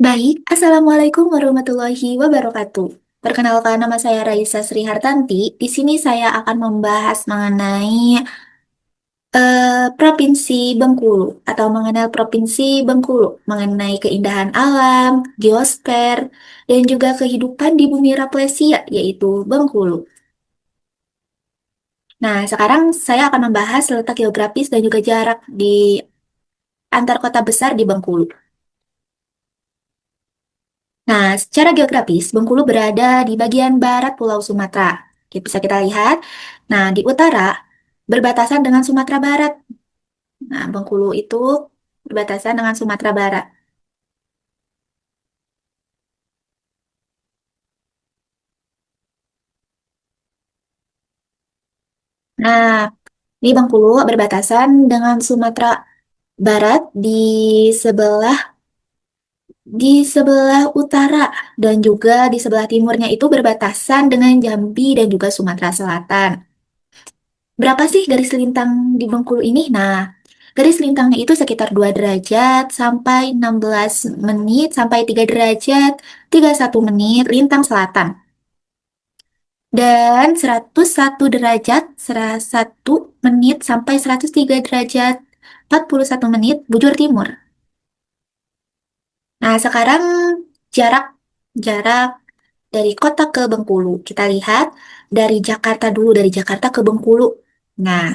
Baik, Assalamualaikum warahmatullahi wabarakatuh. Perkenalkan nama saya Raisa Sri Hartanti. Di sini saya akan membahas mengenai Provinsi Bengkulu atau mengenal Provinsi Bengkulu, mengenai keindahan alam, geosfer, dan juga kehidupan di bumi Raplesia, yaitu Bengkulu. Nah, sekarang saya akan membahas letak geografis dan juga jarak di antar kota besar di Bengkulu. Nah, secara geografis, Bengkulu berada di bagian barat Pulau Sumatera. Bisa kita lihat. Nah, di utara berbatasan dengan Sumatera Barat. Nah, Bengkulu itu berbatasan dengan Sumatera Barat. Nah, di Bengkulu berbatasan dengan Sumatera Barat sebelah di sebelah utara dan juga di sebelah timurnya itu berbatasan dengan Jambi dan juga Sumatera Selatan. Berapa sih garis lintang di Bengkulu ini? Nah, garis lintangnya itu sekitar 2 derajat sampai 16 menit sampai 3 derajat 31 menit lintang selatan. Dan 101 derajat 101 menit sampai 103 derajat 41 menit bujur timur. Nah, sekarang jarak jarak dari kota ke Bengkulu. Kita lihat dari Jakarta dulu, dari Jakarta ke Bengkulu. Nah,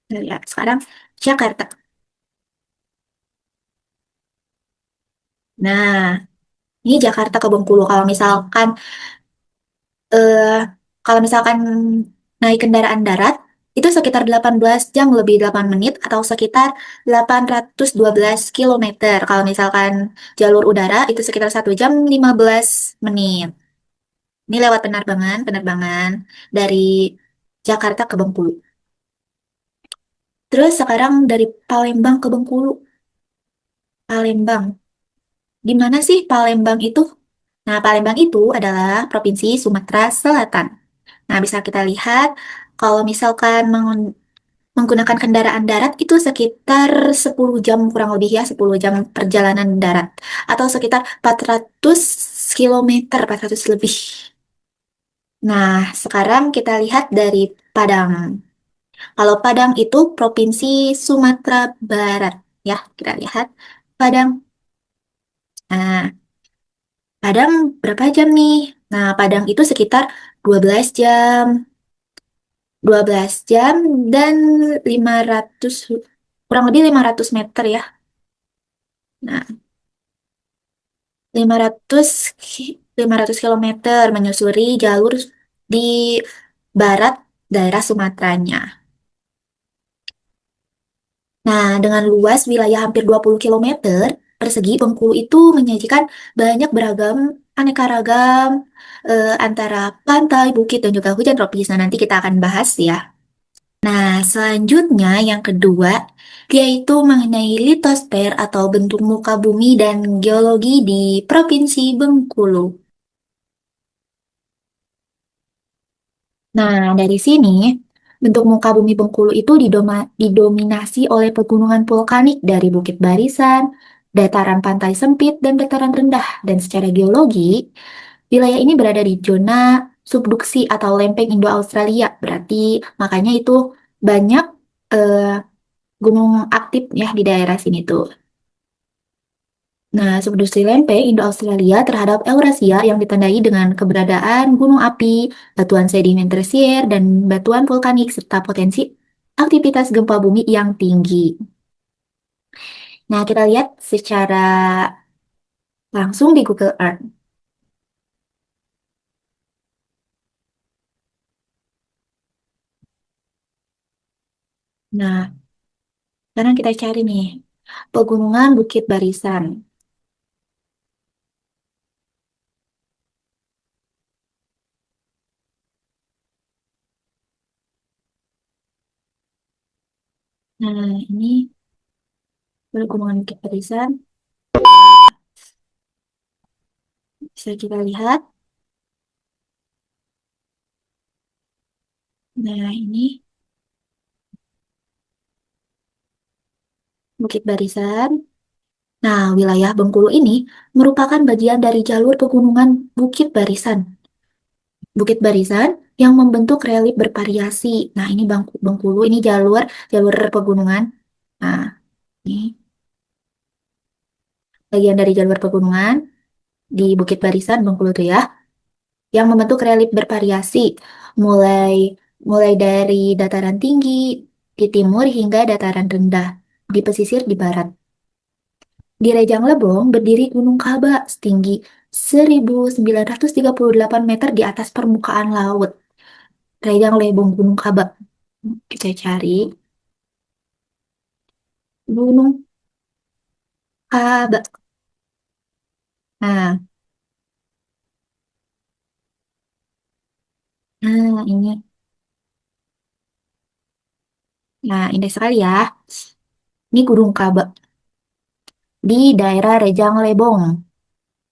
kita lihat sekarang Jakarta. Nah, ini Jakarta ke Bengkulu. Eh, kalau misalkan naik kendaraan darat, itu sekitar 18 jam lebih 8 menit atau sekitar 812 kilometer. Kalau misalkan jalur udara itu sekitar 1 jam 15 menit. Ini lewat penerbangan dari Jakarta ke Bengkulu. Terus sekarang dari Palembang ke Bengkulu. Palembang. Di mana sih Palembang itu? Nah, Palembang itu adalah Provinsi Sumatera Selatan. Nah, bisa kita lihat kalau misalkan menggunakan kendaraan darat itu sekitar 10 jam kurang lebih ya, 10 jam perjalanan darat atau sekitar 400 kilometer, 400 lebih. Nah, sekarang kita lihat dari Padang. Kalau Padang itu Provinsi Sumatera Barat ya, kita lihat Padang. Nah, Padang berapa jam nih? Nah, Padang itu sekitar 12 jam. 12 jam dan 500 kurang lebih 500 meter ya. Nah, 500 500 kilometer menyusuri jalur di barat daerah Sumateranya. Nah, dengan luas wilayah hampir 20 kilometer persegi, Bengkulu itu menyajikan banyak beragam aneka ragam antara pantai, bukit, dan juga hujan tropis. Nah, nanti kita akan bahas ya. Nah, selanjutnya yang kedua, yaitu mengenai litosfer atau bentuk muka bumi dan geologi di Provinsi Bengkulu. Nah, dari sini, bentuk muka bumi Bengkulu itu didominasi oleh pegunungan vulkanik dari Bukit Barisan, dataran pantai sempit, dan dataran rendah. Dan secara geologi, wilayah ini berada di zona subduksi atau lempeng Indo-Australia. Berarti makanya itu banyak eh, gunung aktif ya di daerah sini tuh. Nah, subduksi lempeng Indo-Australia terhadap Eurasia yang ditandai dengan keberadaan gunung api, batuan sedimen tersier, dan batuan vulkanik, serta potensi aktivitas gempa bumi yang tinggi. Nah, kita lihat secara langsung di Google Earth. Nah, sekarang kita cari nih, Pegunungan Bukit Barisan. Nah, ini Pegunungan Bukit Barisan. Bisa kita lihat. Nah, ini Bukit Barisan. Nah, wilayah Bengkulu ini merupakan bagian dari jalur pegunungan Bukit Barisan. Bukit Barisan yang membentuk relief bervariasi. Nah, ini Bengkulu, ini jalur jalur pegunungan. Nah, ini bagian dari jalur pegunungan di Bukit Barisan Bengkulu tuh ya, yang membentuk relief bervariasi, mulai mulai dari dataran tinggi di timur hingga dataran rendah di pesisir di barat. Di Rejang Lebong berdiri Gunung Kaba setinggi 1938 meter di atas permukaan laut. Rejang Lebong Gunung Kaba. Kita cari Gunung Kaba. Nah, ini. Nah, indah sekali ya. Ini Gunung Kaba di daerah Rejang Lebong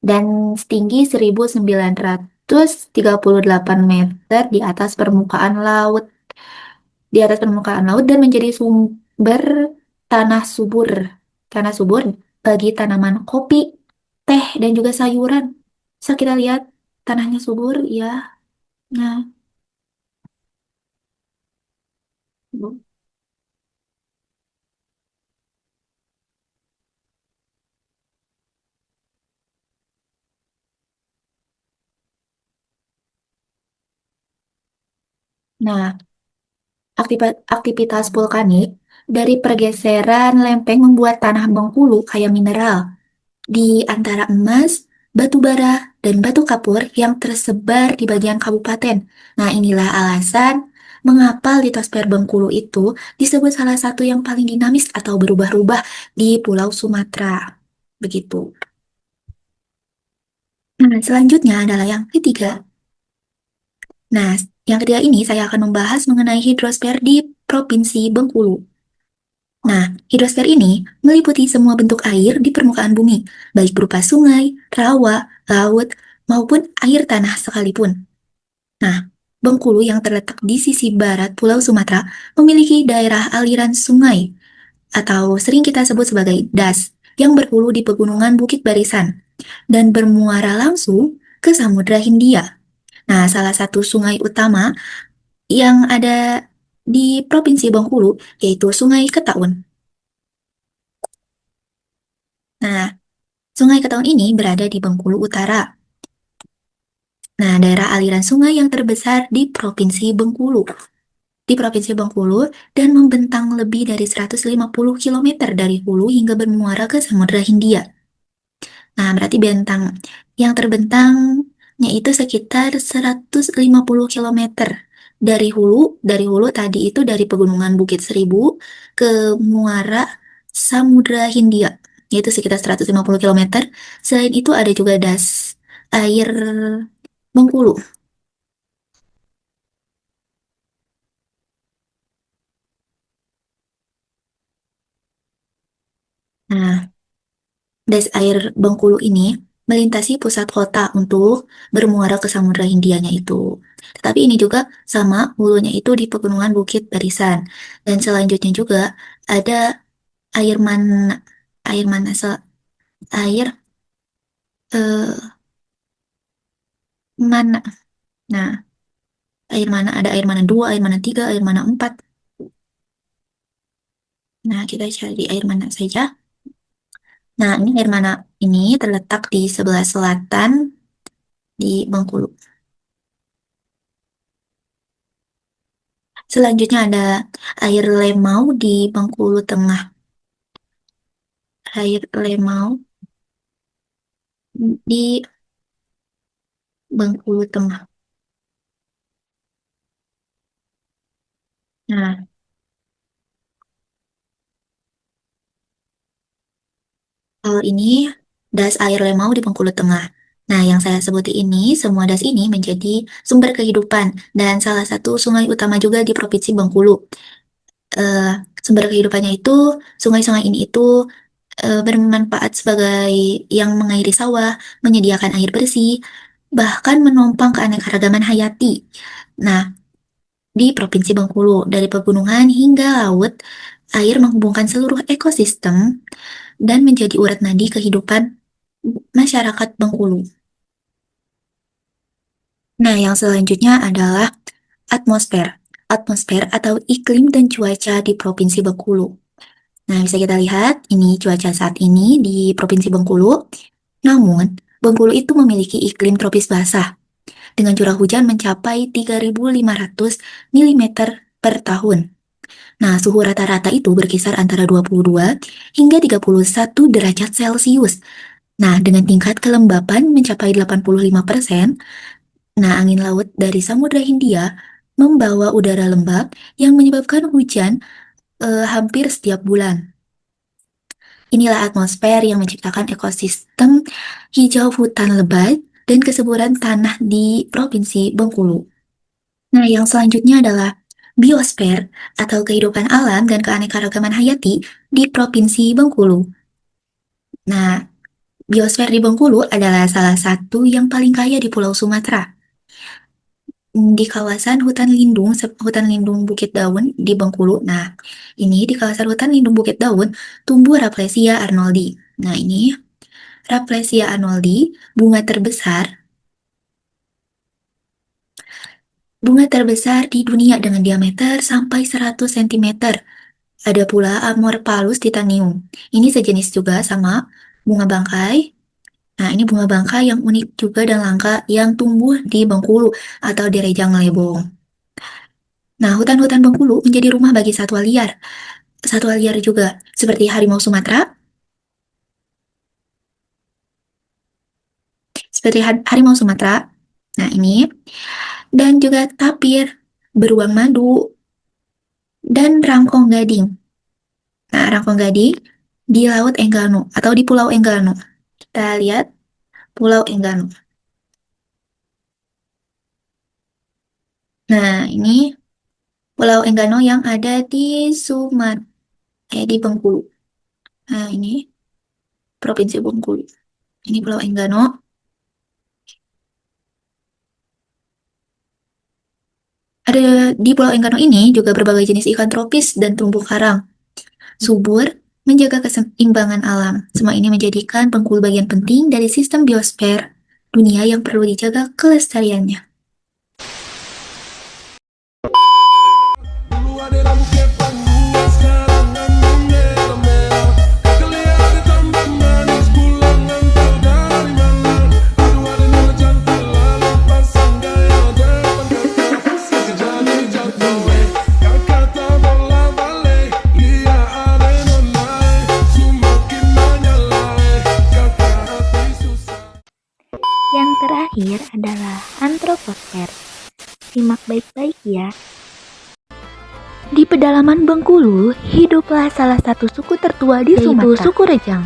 dan setinggi 1938 meter di atas permukaan laut. Di atas permukaan laut dan menjadi sumber tanah subur. Tanah subur bagi tanaman kopi, teh, dan juga sayuran. Bisa kita lihat tanahnya subur, ya. Nah, nah, aktivitas vulkanik dari pergeseran lempeng membuat tanah Bengkulu kaya mineral di antara emas, batu bara, dan batu kapur yang tersebar di bagian kabupaten. Nah, inilah alasan mengapa litosfer Bengkulu itu disebut salah satu yang paling dinamis atau berubah-ubah di Pulau Sumatera. Begitu. Nah, selanjutnya adalah yang ketiga. Nah, yang ketiga ini saya akan membahas mengenai hidrosfer di Provinsi Bengkulu. Nah, hidrosfer ini meliputi semua bentuk air di permukaan bumi, baik berupa sungai, rawa, laut, maupun air tanah sekalipun. Nah, Bengkulu yang terletak di sisi barat Pulau Sumatera memiliki daerah aliran sungai atau sering kita sebut sebagai das yang berhulu di pegunungan Bukit Barisan dan bermuara langsung ke Samudra Hindia. Nah, salah satu sungai utama yang ada di Provinsi Bengkulu yaitu Sungai Ketaun. Nah, Sungai Ketaun ini berada di Bengkulu Utara. Nah, daerah aliran sungai yang terbesar di Provinsi Bengkulu. Di Provinsi Bengkulu dan membentang lebih dari 150 kilometer dari hulu hingga bermuara ke Samudra Hindia. Nah, berarti bentang yang terbentangnya itu sekitar 150 kilometer dari hulu tadi itu dari Pegunungan Bukit Seribu ke muara Samudra Hindia, yaitu sekitar 150 kilometer. Selain itu ada juga das air Bengkulu. Nah, das air Bengkulu ini melintasi pusat kota untuk bermuara ke Samudra Hindianya itu. Tetapi ini juga sama hulunya itu di Pegunungan Bukit Barisan. Dan selanjutnya juga ada air mana, air mana, air eh, mana. Nah, air mana ada air mana dua, air mana tiga, air mana empat. Nah, kita cari air mana saja. Nah, ini air mana ini terletak di sebelah selatan di Bengkulu. Selanjutnya ada air Lemau di Bengkulu Tengah. Air Lemau di Bengkulu Tengah. Nah, ini das air Lemau di Bengkulu Tengah. Nah, yang saya sebutin ini, semua das ini menjadi sumber kehidupan dan salah satu sungai utama juga di Provinsi Bengkulu. Eh, Sumber kehidupannya itu, sungai-sungai ini itu bermanfaat sebagai yang mengairi sawah, menyediakan air bersih, bahkan menopang keanekaragaman hayati. Nah, di Provinsi Bengkulu, dari pegunungan hingga laut, Air menghubungkan seluruh ekosistem dan menjadi urat nadi kehidupan masyarakat Bengkulu. Nah, yang selanjutnya adalah atmosfer. Atmosfer atau iklim dan cuaca di Provinsi Bengkulu. Nah, bisa kita lihat ini cuaca saat ini di Provinsi Bengkulu. Namun, Bengkulu itu memiliki iklim tropis basah dengan curah hujan mencapai 3.500 mm per tahun. Nah, suhu rata-rata itu berkisar antara 22 hingga 31 derajat Celcius. Nah, dengan tingkat kelembapan mencapai 85%, nah angin laut dari Samudra Hindia membawa udara lembab yang menyebabkan hujan hampir setiap bulan. Inilah atmosfer yang menciptakan ekosistem hijau hutan lebat dan kesuburan tanah di Provinsi Bengkulu. Nah, yang selanjutnya adalah biosfer atau kehidupan alam dan keanekaragaman hayati di Provinsi Bengkulu. Nah, biosfer di Bengkulu adalah salah satu yang paling kaya di Pulau Sumatera. Di kawasan hutan lindung Bukit Daun di Bengkulu. Nah, ini di kawasan hutan lindung Bukit Daun tumbuh Rafflesia arnoldi. Nah, ini Rafflesia arnoldi, bunga terbesar di dunia dengan diameter sampai 100 cm. Ada pula Amorphallus titanium. Ini sejenis juga sama bunga bangkai. Nah, ini bunga bangkai yang unik juga dan langka yang tumbuh di Bengkulu atau di Rejang Lebong. Nah, hutan-hutan Bengkulu menjadi rumah bagi satwa liar. Satwa liar juga seperti harimau Sumatera, Nah, ini dan juga tapir, beruang madu, dan rangkong gading. Nah, rangkong gading di Laut Enggano atau di Pulau Enggano. Kita lihat Pulau Enggano. Nah, ini Pulau Enggano yang ada di di Bengkulu. Nah, ini Provinsi Bengkulu. Ini Pulau Enggano. Ada di Pulau Enggano ini juga berbagai jenis ikan tropis dan terumbu karang. Subur, menjaga keseimbangan alam. Semua ini menjadikan Bengkulu bagian penting dari sistem biosfer dunia yang perlu dijaga kelestariannya. Yang terakhir adalah antroposfer. Simak baik-baik ya. Di pedalaman Bengkulu, hiduplah salah satu suku tertua di Sumatera, yaitu suku Rejang.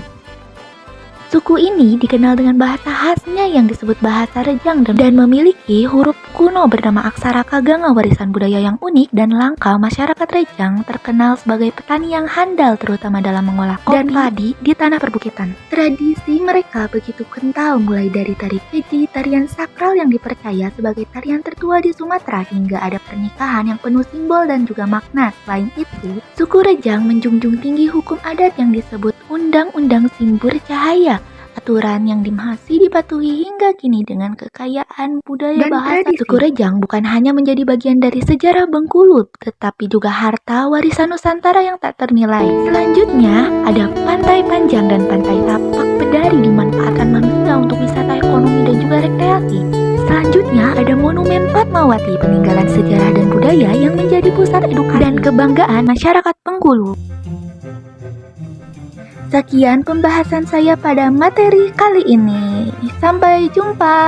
Suku ini dikenal dengan bahasa khasnya yang disebut bahasa Rejang dan memiliki huruf kuno bernama aksara Kaganga, warisan budaya yang unik dan langka. Masyarakat Rejang terkenal sebagai petani yang handal terutama dalam mengolah kopi dan padi di tanah perbukitan. Tradisi mereka begitu kental, mulai dari tari keji, tarian sakral yang dipercaya sebagai tarian tertua di Sumatera, hingga ada pernikahan yang penuh simbol dan juga makna. Selain itu, suku Rejang menjunjung tinggi hukum adat yang disebut Undang-Undang Simbur Cahaya, aturan yang masih dipatuhi hingga kini dengan kekayaan budaya dan bahasa. Suku Rejang bukan hanya menjadi bagian dari sejarah Bengkulu, tetapi juga harta warisan Nusantara yang tak ternilai. Selanjutnya, ada Pantai Panjang dan Pantai Tapak Pedari dimanfaatkan manusia untuk wisata ekonomi dan juga rekreasi. Selanjutnya, ada Monumen Fatmawati, peninggalan sejarah dan budaya yang menjadi pusat edukasi dan kebanggaan masyarakat Bengkulu. Sekian pembahasan saya pada materi kali ini. Sampai jumpa.